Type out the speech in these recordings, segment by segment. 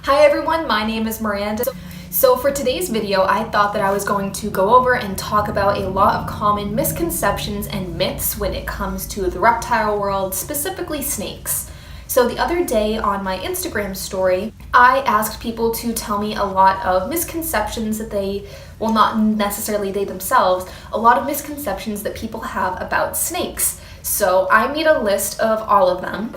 Hi everyone, my name is Miranda. So for today's video, I thought that I was going to go over and talk about a lot of common misconceptions and myths when it comes to the reptile world, specifically snakes. So the other day on my Instagram story, I asked people to tell me a lot of misconceptions that well, not necessarily they themselves, a lot of misconceptions that people have about snakes. So I made a list of all of them.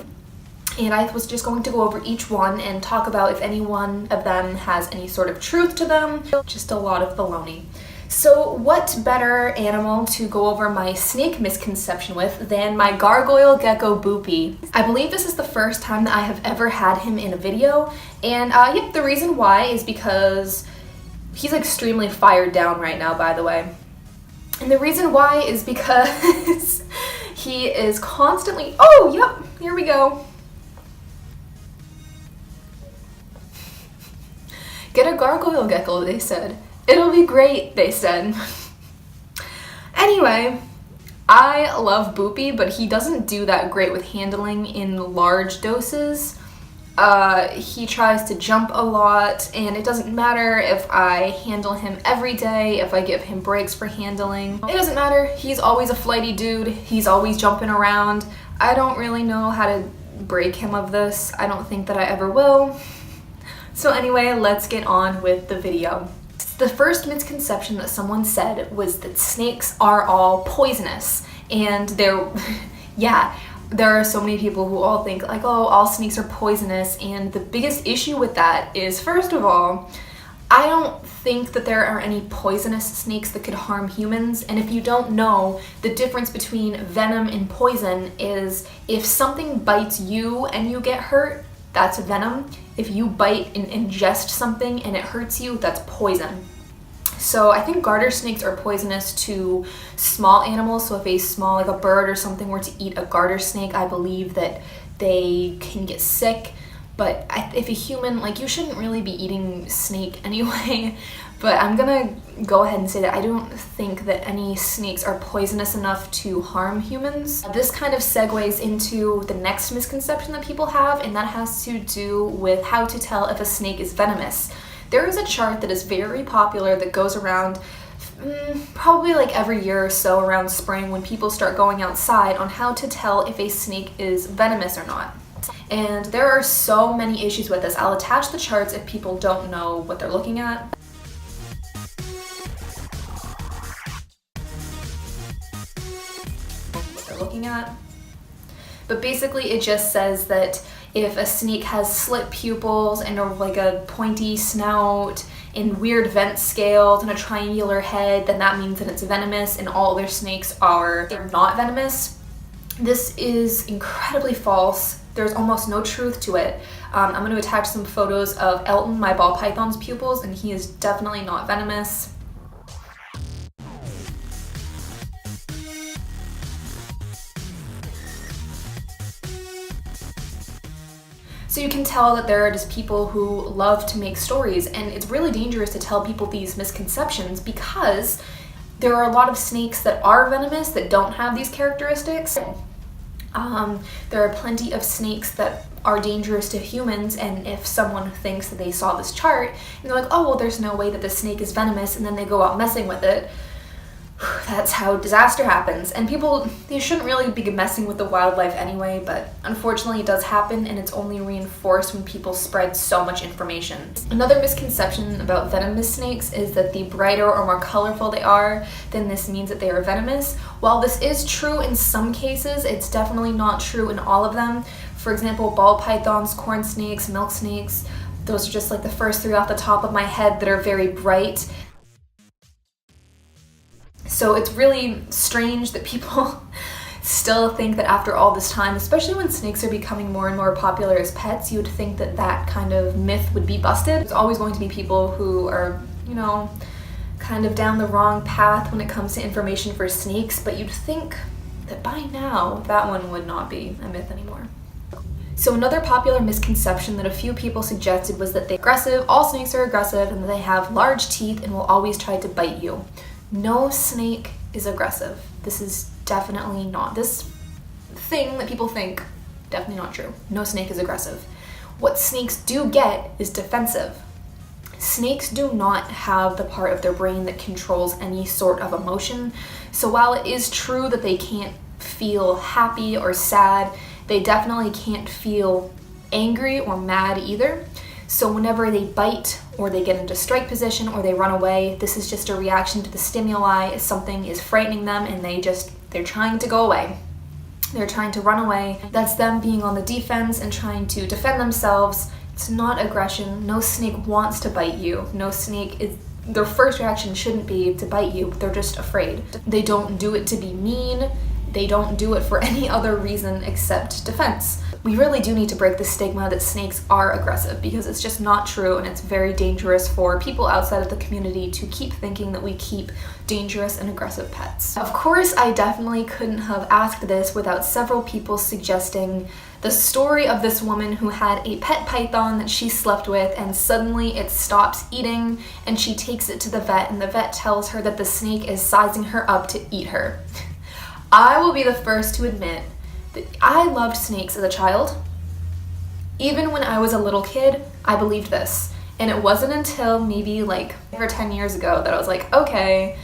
And I was just going to go over each one and talk about if any one of them has any sort of truth to them, just a lot of baloney. So what better animal to go over my snake misconception with than my gargoyle gecko Boopy? I believe this is the first time that I have ever had him in a video, and yep, the reason why is because he's extremely fired down right now, by the way. And the reason why is because he is constantly, oh, yep, here we go. Get a gargoyle gecko, they said. It'll be great, they said. Anyway, I love Boopy, but he doesn't do that great with handling in large doses. He tries to jump a lot, and it doesn't matter if I handle him every day, if I give him breaks for handling. It doesn't matter. He's always a flighty dude. He's always jumping around. I don't really know how to break him of this. I don't think that I ever will. So anyway, let's get on with the video. The first misconception that someone said was that snakes are all poisonous. And yeah, there are so many people who all think like, oh, all snakes are poisonous. And the biggest issue with that is, first of all, I don't think that there are any poisonous snakes that could harm humans. And if you don't know, the difference between venom and poison is if something bites you and you get hurt, that's venom. If you bite and ingest something and it hurts you, that's poison. So I think garter snakes are poisonous to small animals. So if a small, like a bird or something, were to eat a garter snake, I believe that they can get sick. But if a human, like, you shouldn't really be eating snake anyway. But I'm gonna go ahead and say that I don't think that any snakes are poisonous enough to harm humans. This kind of segues into the next misconception that people have, and that has to do with how to tell if a snake is venomous. There is a chart that is very popular that goes around probably like every year or so around spring when people start going outside on how to tell if a snake is venomous or not. And there are so many issues with this. I'll attach the charts if people don't know what they're looking at. But basically it just says that if a snake has slit pupils and like a pointy snout and weird vent scales and a triangular head, then that means that it's venomous, and all other snakes are not venomous. This is incredibly false. There's almost no truth to it. I'm going to attach some photos of Elton, my ball python's pupils, and he is definitely not venomous. So you can tell that there are just people who love to make stories, and it's really dangerous to tell people these misconceptions because there are a lot of snakes that are venomous that don't have these characteristics. There are plenty of snakes that are dangerous to humans, and if someone thinks that they saw this chart and they're like, oh, well, there's no way that the snake is venomous, and then they go out messing with it, that's how disaster happens. And people, they shouldn't really be messing with the wildlife anyway, but unfortunately it does happen, and it's only reinforced when people spread so much information. Another misconception about venomous snakes is that the brighter or more colorful they are, then this means that they are venomous. While this is true in some cases, it's definitely not true in all of them. For example, ball pythons, corn snakes, milk snakes, those are just like the first three off the top of my head that are very bright. So it's really strange that people still think that after all this time, especially when snakes are becoming more and more popular as pets, you would think that that kind of myth would be busted. There's always going to be people who are, you know, kind of down the wrong path when it comes to information for snakes, but you'd think that by now that one would not be a myth anymore. So another popular misconception that a few people suggested was that they're aggressive, all snakes are aggressive, and that they have large teeth and will always try to bite you. No snake is aggressive. This is definitely not. This thing that people think, definitely not true. No snake is aggressive. What snakes do get is defensive. Snakes do not have the part of their brain that controls any sort of emotion. So while it is true that they can't feel happy or sad, they definitely can't feel angry or mad either. So whenever they bite or they get into strike position or they run away, this is just a reaction to the stimuli. Something is frightening them and they're trying to go away. They're trying to run away. That's them being on the defense and trying to defend themselves. It's not aggression. No snake wants to bite you. No snake is, their first reaction shouldn't be to bite you. They're just afraid. They don't do it to be mean. They don't do it for any other reason except defense. We really do need to break the stigma that snakes are aggressive, because it's just not true, and it's very dangerous for people outside of the community to keep thinking that we keep dangerous and aggressive pets. Of course, I definitely couldn't have asked this without several people suggesting the story of this woman who had a pet python that she slept with, and suddenly it stops eating and she takes it to the vet, and the vet tells her that the snake is sizing her up to eat her. I will be the first to admit that I loved snakes as a child. Even when I was a little kid, I believed this. And it wasn't until maybe like 5 or 10 years ago that I was like, okay,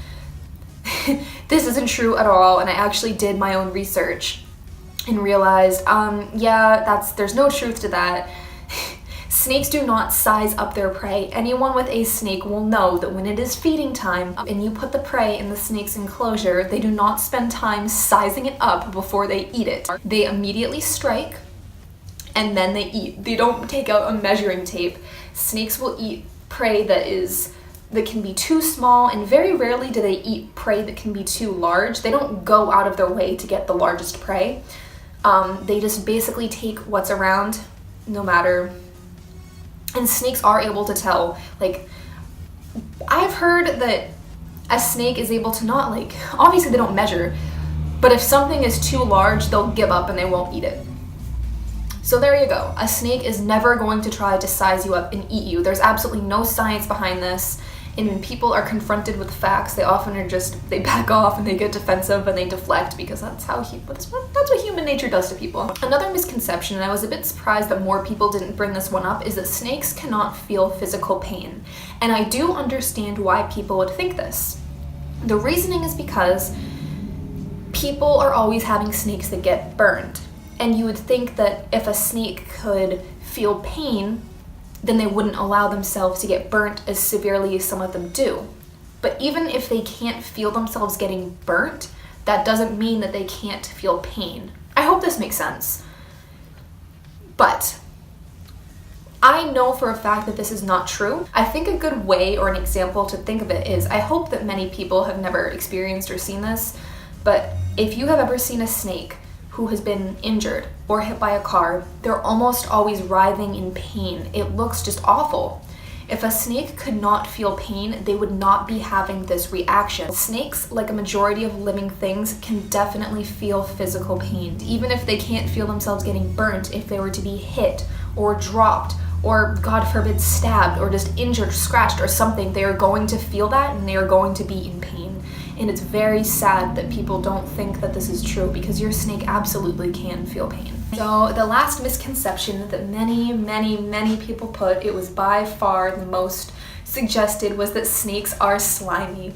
this isn't true at all. And I actually did my own research and realized, there's no truth to that. Snakes do not size up their prey. Anyone with a snake will know that when it is feeding time and you put the prey in the snake's enclosure, they do not spend time sizing it up before they eat it. They immediately strike and then they eat. They don't take out a measuring tape. Snakes will eat prey that can be too small, and very rarely do they eat prey that can be too large. They don't go out of their way to get the largest prey. They just basically take what's around, no matter. And snakes are able to tell. Like, I've heard that a snake is able to not, like, obviously they don't measure, but if something is too large, they'll give up and they won't eat it. So there you go. A snake is never going to try to size you up and eat you. There's absolutely no science behind this. And when people are confronted with facts, they often they back off and they get defensive and they deflect, because that's what human nature does to people. Another misconception, and I was a bit surprised that more people didn't bring this one up, is that snakes cannot feel physical pain. And I do understand why people would think this. The reasoning is because people are always having snakes that get burned. And you would think that if a snake could feel pain, then they wouldn't allow themselves to get burnt as severely as some of them do. But even if they can't feel themselves getting burnt, that doesn't mean that they can't feel pain. I hope this makes sense. But I know for a fact that this is not true. I think a good way or an example to think of it is, I hope that many people have never experienced or seen this, but if you have ever seen a snake who has been injured or hit by a car, they're almost always writhing in pain. It looks just awful. If a snake could not feel pain, they would not be having this reaction. Snakes, like a majority of living things, can definitely feel physical pain. Even if they can't feel themselves getting burnt, if they were to be hit or dropped or, God forbid, stabbed or just injured, scratched or something, they are going to feel that and they are going to be in pain. And it's very sad that people don't think that this is true, because your snake absolutely can feel pain. So the last misconception that many people put, it was by far the most suggested, was that snakes are slimy.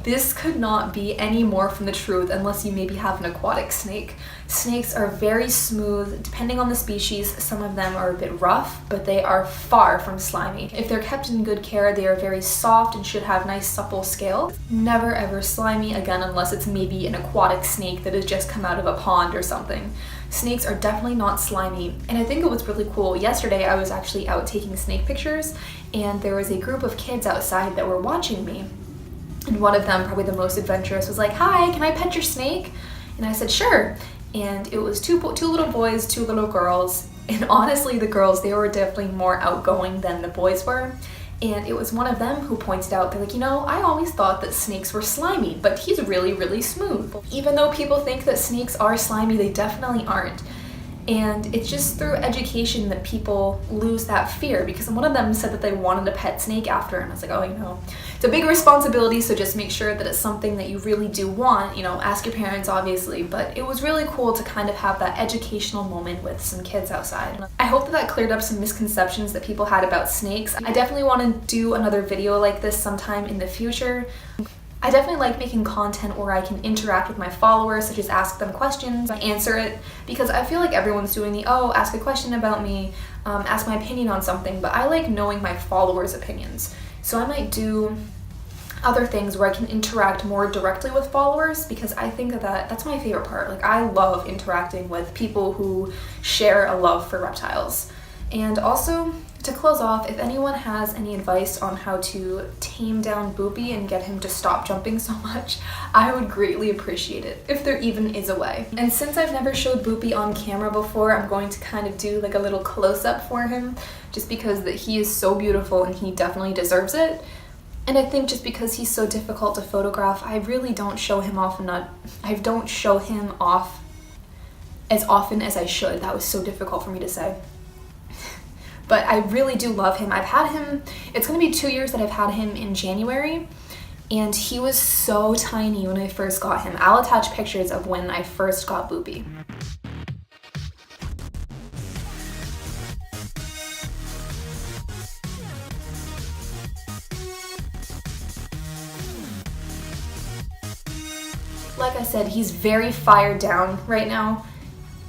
This could not be any more from the truth unless you maybe have an aquatic snake. Snakes are very smooth. Depending on the species, some of them are a bit rough, but they are far from slimy. If they're kept in good care, they are very soft and should have nice supple scales. Never ever slimy again, unless it's maybe an aquatic snake that has just come out of a pond or something. Snakes are definitely not slimy. And I think it was really cool. Yesterday I was actually out taking snake pictures, and there was a group of kids outside that were watching me. And one of them, probably the most adventurous, was like, "Hi, can I pet your snake?" And I said, "Sure." And it was two little boys, 2 little girls. And honestly, the girls, they were definitely more outgoing than the boys were. And it was one of them who pointed out, they're like, I always thought that snakes were slimy, but he's really, really smooth. Even though people think that snakes are slimy, they definitely aren't. And it's just through education that people lose that fear, because one of them said that they wanted a pet snake after, and I was like, oh, it's a big responsibility, so just make sure that it's something that you really do want, ask your parents obviously, but it was really cool to kind of have that educational moment with some kids outside. I hope that cleared up some misconceptions that people had about snakes. I definitely want to do another video like this sometime in the future. I definitely like making content where I can interact with my followers, such as ask them questions, answer it, because I feel like everyone's doing the, oh, ask a question about me, ask my opinion on something, but I like knowing my followers' opinions. So I might do other things where I can interact more directly with followers, because I think that's my favorite part. Like, I love interacting with people who share a love for reptiles. And also, to close off, if anyone has any advice on how to tame down Boopy and get him to stop jumping so much, I would greatly appreciate it, if there even is a way. And since I've never showed Boopy on camera before, I'm going to kind of do like a little close-up for him, just because that he is so beautiful and he definitely deserves it. And I think just because he's so difficult to photograph, I really don't show him off as often as I should. That was so difficult for me to say. But I really do love him. I've had him, it's gonna be 2 years that I've had him in January, and he was so tiny when I first got him. I'll attach pictures of when I first got Boopy. Like I said, he's very fired down right now.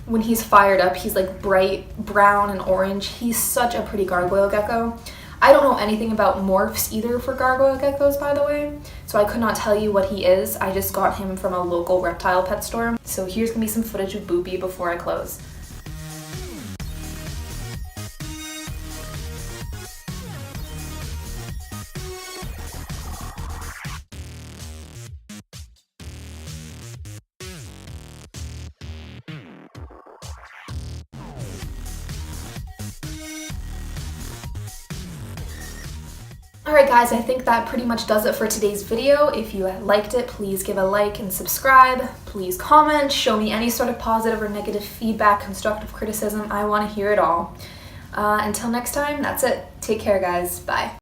When he's fired up, he's like bright brown and orange. He's such a pretty gargoyle gecko. I don't know anything about morphs either for gargoyle geckos, by the way, so I could not tell you what he is. I just got him from a local reptile pet store. So here's gonna be some footage of Boopy before I close. Alright guys, I think that pretty much does it for today's video. If you liked it, please give a like and subscribe. Please comment, show me any sort of positive or negative feedback, constructive criticism. I want to hear it all. Until next time, that's it. Take care guys. Bye.